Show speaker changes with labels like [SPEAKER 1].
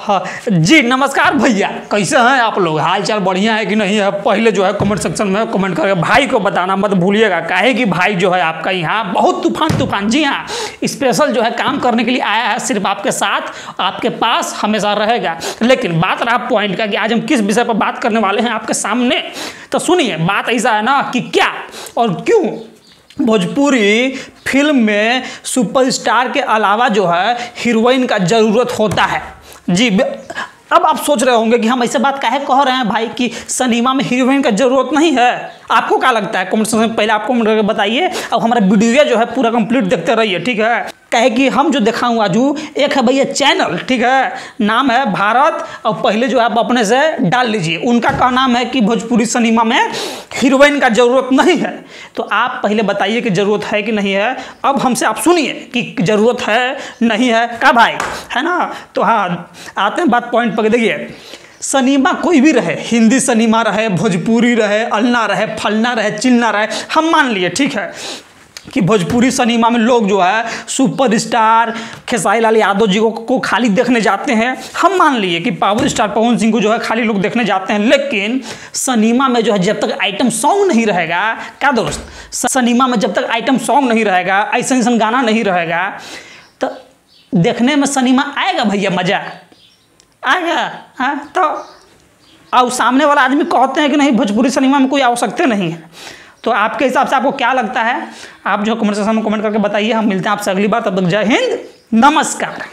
[SPEAKER 1] जी नमस्कार भैया, कैसे हैं आप लोग? हाल चाल बढ़िया है कि नहीं है? पहले जो है कमेंट सेक्शन में कमेंट करके भाई को बताना मत भूलिएगा, काहे कि भाई जो है आपका यहाँ बहुत तूफान जी हाँ स्पेशल जो है काम करने के लिए आया है, सिर्फ आपके साथ आपके पास हमेशा रहेगा। लेकिन बात रहा पॉइंट का कि आज हम किस विषय पर बात करने वाले हैं आपके सामने, तो सुनिए। बात ऐसा है ना कि क्या और क्यों भोजपुरी फिल्म में सुपरस्टार के अलावा जो है हीरोइन का ज़रूरत होता है। जी अब आप सोच रहे होंगे कि हम ऐसे बात काहे कह रहे हैं भाई कि सिनेमा में हीरोइन का ज़रूरत नहीं है। आपको क्या लगता है? कमेंट सेक्शन में पहले आप कमेंट करके बताइए। अब हमारा वीडियो जो है पूरा कंप्लीट देखते रहिए, ठीक है? कहे कि हम जो दिखाऊँ आजू एक है भैया चैनल, ठीक है, नाम है भारत, और पहले जो आप अपने से डाल लीजिए। उनका का नाम है कि भोजपुरी सिनेमा में हीरोइन का ज़रूरत नहीं है। तो आप पहले बताइए कि ज़रूरत है कि नहीं है। अब हमसे आप सुनिए कि ज़रूरत है नहीं है का भाई, है ना? तो हाँ, आते हैं बात पॉइंट पर। देखिए, सिनेमा कोई भी रहे, हिंदी सिनेमा रहे, भोजपुरी रहे, अलना रहे, फलना रहे, चिलना रहे, हम मान लिए ठीक है कि भोजपुरी सिनेमा में लोग जो है सुपरस्टार खेसारी लाल यादव जी को खाली देखने जाते हैं। हम मान लिए कि पावर स्टार पवन सिंह को जो है खाली लोग देखने जाते हैं। लेकिन सिनेमा में जो है जब तक आइटम सॉन्ग नहीं रहेगा, क्या दोस्त, सिनेमा में जब तक आइटम सॉन्ग नहीं रहेगा, ऐसा गाना नहीं रहेगा, तो देखने में सिनेमा आएगा भैया, मज़ा आएगा? हाँ, तो और सामने वाला आदमी कहते हैं कि नहीं भोजपुरी सिनेमा में कोई आवश्यकता नहीं है। तो आपके हिसाब से आपको क्या लगता है? आप जो कमेंट सेक्शन में कमेंट करके बताइए। हम मिलते हैं आपसे अगली बार, तब तक जय हिंद, नमस्कार।